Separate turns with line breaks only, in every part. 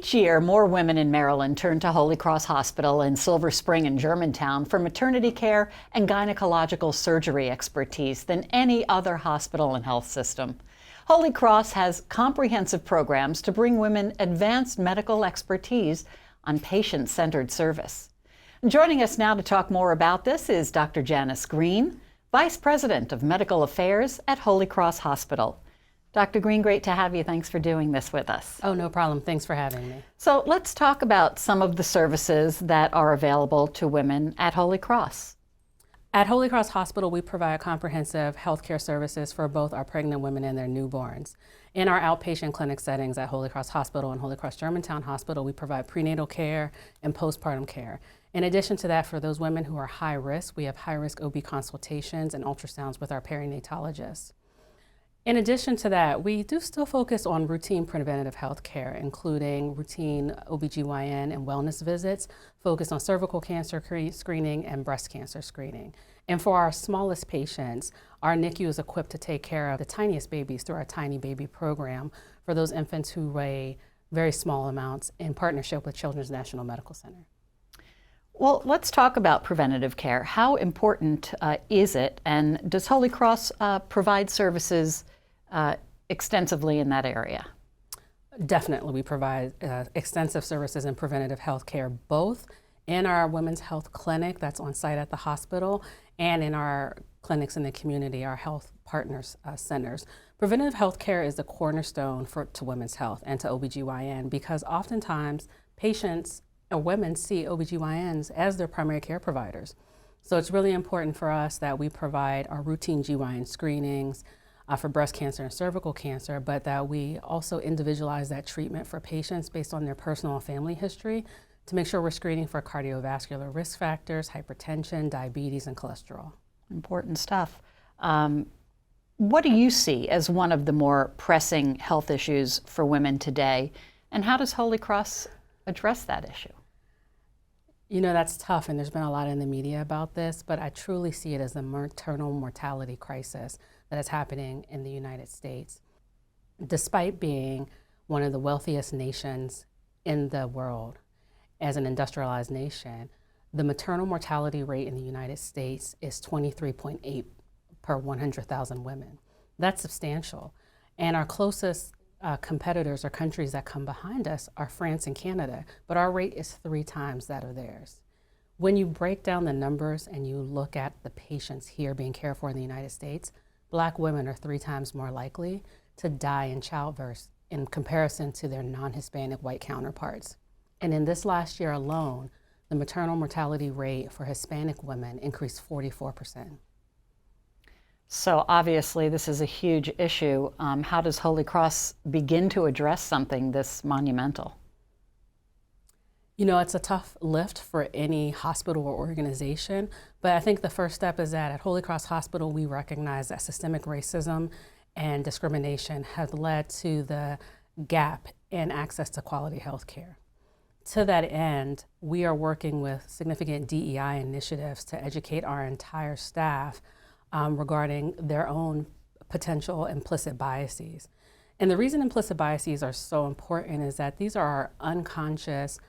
Each year, more women in Maryland turn to Holy Cross Hospital in Silver Spring and Germantown for maternity care and gynecological surgery expertise than any other hospital and health system. Holy Cross has comprehensive programs to bring women advanced medical expertise on patient-centered service. Joining us now to talk more about this is Dr. Janice Green, Vice President of Medical Affairs at Holy Cross Hospital. Dr. Green, great to have you. Thanks for doing this with us.
Oh, no problem. Thanks for having me.
So let's talk about some of the services that are available to women at Holy Cross.
At Holy Cross Hospital, we provide comprehensive healthcare services for both our pregnant women and their newborns. In our outpatient clinic settings at Holy Cross Hospital and Holy Cross Germantown Hospital, we provide prenatal care and postpartum care. In addition to that, for those women who are high risk, we have high-risk OB consultations and ultrasounds with our perinatologists. In addition to that, we do still focus on routine preventative health care, including routine OBGYN and wellness visits, focused on cervical cancer screening and breast cancer screening. And for our smallest patients, our NICU is equipped to take care of the tiniest babies through our Tiny Baby program for those infants who weigh very small amounts in partnership with Children's National Medical Center.
Well, let's talk about preventative care. How important is it, and does Holy Cross provide services extensively in that area?
Definitely, we provide extensive services in preventative health care, both in our women's health clinic that's on site at the hospital and in our clinics in the community, our health partners centers. Preventative health care is the cornerstone to women's health and to OBGYN because oftentimes patients or women see OBGYNs as their primary care providers. So it's really important for us that we provide our routine GYN screenings for breast cancer and cervical cancer, but that we also individualize that treatment for patients based on their personal and family history to make sure we're screening for cardiovascular risk factors, hypertension, diabetes, and cholesterol.
Important stuff. What do you see as one of the more pressing health issues for women today, and how does Holy Cross address that issue?
You know, that's tough, and there's been a lot in the media about this, but I truly see it as the maternal mortality crisis that is happening in the United States. Despite being one of the wealthiest nations in the world, as an industrialized nation, the maternal mortality rate in the United States is 23.8 per 100,000 women. That's substantial. And our closest competitors or countries that come behind us are France and Canada, but our rate is 3 times that of theirs. When you break down the numbers and you look at the patients here being cared for in the United States, Black women are 3 times more likely to die in childbirth in comparison to their non-Hispanic white counterparts. And in this last year alone, the maternal mortality rate for Hispanic women increased 44%.
So obviously this is a huge issue. How does Holy Cross begin to address something this monumental?
You know, it's a tough lift for any hospital or organization, but I think the first step is that at Holy Cross Hospital, we recognize that systemic racism and discrimination has led to the gap in access to quality health care. To that end, we are working with significant DEI initiatives to educate our entire staff regarding their own potential implicit biases. And the reason implicit biases are so important is that these are our unconscious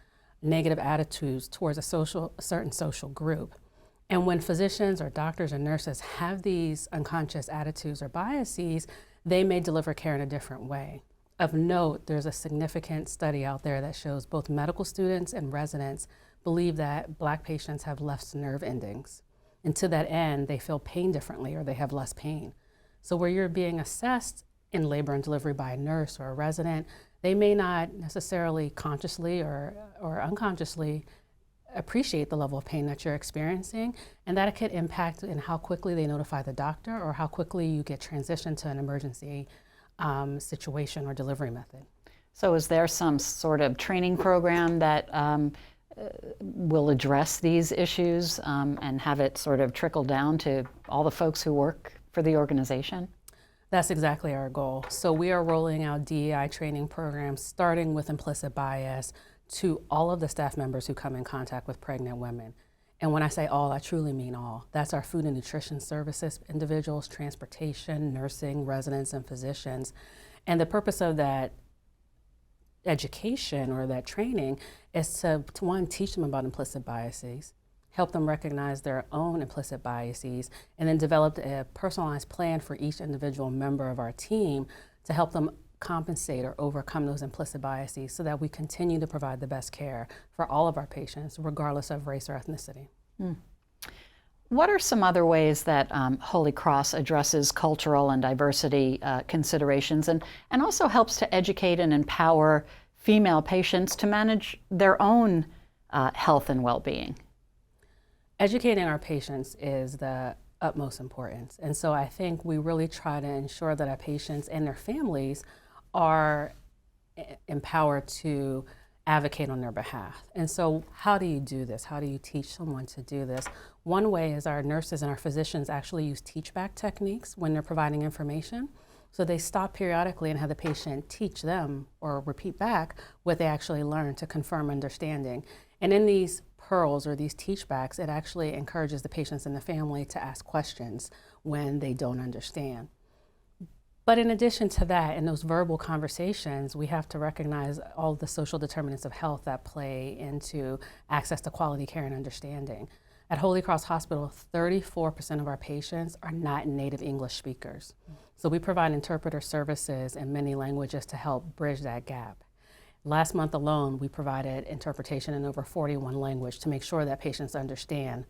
negative attitudes towards a certain social group. And when physicians or doctors or nurses have these unconscious attitudes or biases, they may deliver care in a different way. Of note, there's a significant study out there that shows both medical students and residents believe that Black patients have less nerve endings. And to that end, they feel pain differently or they have less pain. So where you're being assessed in labor and delivery by a nurse or a resident, they may not necessarily consciously or unconsciously appreciate the level of pain that you're experiencing, and that could impact in how quickly they notify the doctor or how quickly you get transitioned to an emergency situation or delivery method.
So is there some sort of training program that will address these issues and have it sort of trickle down to all the folks who work for the organization?
That's exactly our goal. So we are rolling out DEI training programs, starting with implicit bias, to all of the staff members who come in contact with pregnant women. And when I say all, I truly mean all. That's our food and nutrition services individuals, transportation, nursing, residents, and physicians. And the purpose of that education or that training is to one, teach them about implicit biases, help them recognize their own implicit biases, and then develop a personalized plan for each individual member of our team to help them compensate or overcome those implicit biases so that we continue to provide the best care for all of our patients, regardless of race or ethnicity.
What are some other ways that Holy Cross addresses cultural and diversity considerations and also helps to educate and empower female patients to manage their own health and well-being?
Educating our patients is the utmost importance. And so I think we really try to ensure that our patients and their families are empowered to advocate on their behalf. And so how do you do this? How do you teach someone to do this? One way is our nurses and our physicians actually use teach-back techniques when they're providing information. So they stop periodically and have the patient teach them or repeat back what they actually learned to confirm understanding. And in these pearls or these teach-backs, it actually encourages the patients and the family to ask questions when they don't understand. But in addition to that, in those verbal conversations, we have to recognize all the social determinants of health that play into access to quality care and understanding. At Holy Cross Hospital, 34% of our patients are not native English speakers. So we provide interpreter services in many languages to help bridge that gap. Last month alone, we provided interpretation in over 41 languages to make sure that patients understand.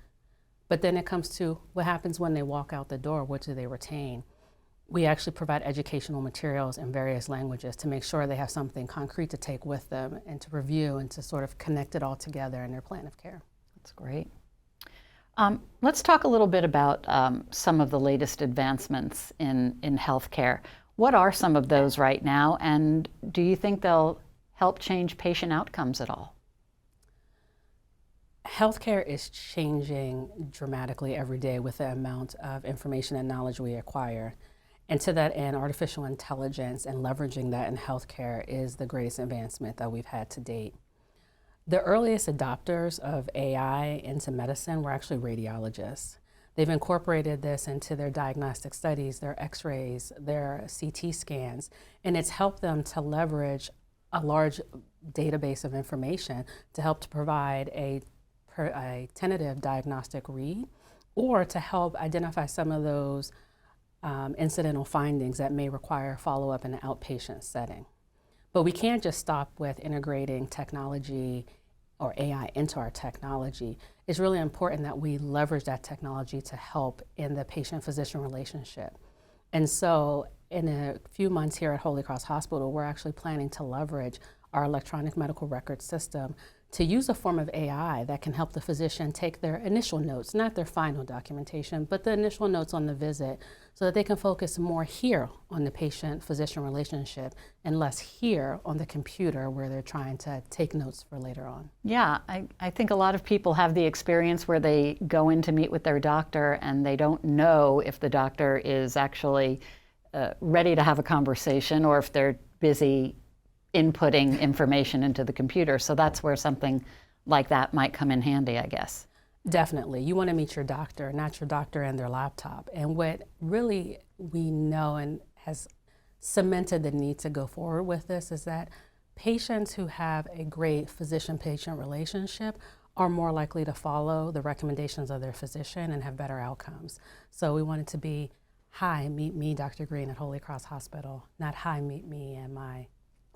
But then it comes to what happens when they walk out the door, what do they retain? We actually provide educational materials in various languages to make sure they have something concrete to take with them and to review and to sort of connect it all together in their plan of care.
That's great. Let's talk a little bit about some of the latest advancements in healthcare. What are some of those right now, and do you think they'll help change patient outcomes at all?
Healthcare is changing dramatically every day with the amount of information and knowledge we acquire. And to that end, artificial intelligence and leveraging that in healthcare is the greatest advancement that we've had to date. The earliest adopters of AI into medicine were actually radiologists. They've incorporated this into their diagnostic studies, their x-rays, their CT scans, and it's helped them to leverage a large database of information to help to provide a tentative diagnostic read or to help identify some of those incidental findings that may require follow-up in an outpatient setting. But we can't just stop with integrating technology or AI into our technology. It's really important that we leverage that technology to help in the patient-physician relationship. And so in a few months here at Holy Cross Hospital, we're actually planning to leverage our electronic medical record system to use a form of AI that can help the physician take their initial notes, not their final documentation, but the initial notes on the visit so that they can focus more here on the patient-physician relationship and less here on the computer where they're trying to take notes for later on.
Yeah, I think a lot of people have the experience where they go in to meet with their doctor and they don't know if the doctor is actually ready to have a conversation or if they're busy inputting information into the computer. So that's where something like that might come in handy, I guess.
Definitely. You want to meet your doctor, not your doctor and their laptop. And what really we know and has cemented the need to go forward with this is that patients who have a great physician-patient relationship are more likely to follow the recommendations of their physician and have better outcomes. So we want it to be, hi, meet me, Dr. Green at Holy Cross Hospital, not hi, meet me and my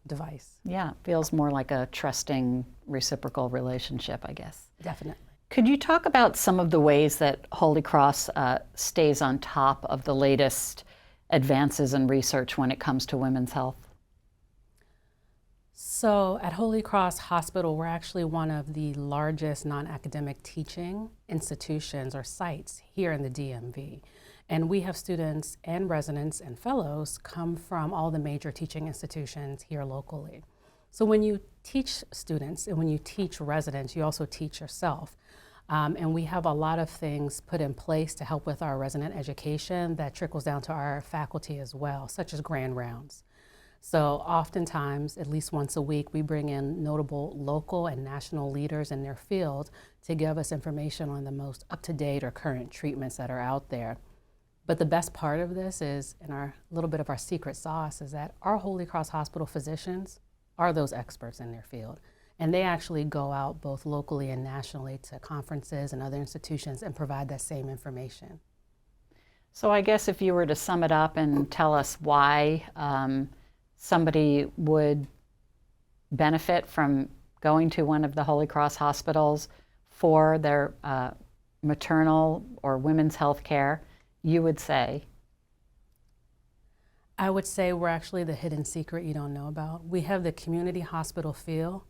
device.
Yeah, it feels more like a trusting reciprocal relationship, I guess.
Definitely.
Could you talk about some of the ways that Holy Cross stays on top of the latest advances in research when it comes to women's health?
So at Holy Cross Hospital, we're actually one of the largest non-academic teaching institutions or sites here in the DMV. And we have students and residents and fellows come from all the major teaching institutions here locally. So when you teach students and when you teach residents, you also teach yourself. And we have a lot of things put in place to help with our resident education that trickles down to our faculty as well, such as grand rounds. So oftentimes, at least once a week, we bring in notable local and national leaders in their field to give us information on the most up-to-date or current treatments that are out there. But the best part of this is, and our little bit of our secret sauce, is that our Holy Cross Hospital physicians are those experts in their field. And they actually go out both locally and nationally to conferences and other institutions and provide that same information.
So I guess if you were to sum it up and tell us why somebody would benefit from going to one of the Holy Cross hospitals for their maternal or women's health care, you would say?
I would say we're actually the hidden secret you don't know about. We have the community hospital feel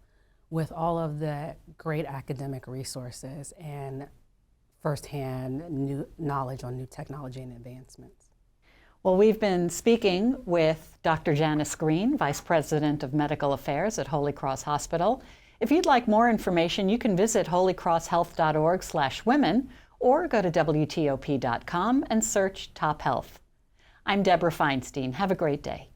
with all of the great academic resources and firsthand new knowledge on new technology and advancements.
Well, we've been speaking with Dr. Janice Green, Vice President of Medical Affairs at Holy Cross Hospital. If you'd like more information, you can visit holycrosshealth.org/women or go to WTOP.com and search Top Health. I'm Deborah Feinstein. Have a great day.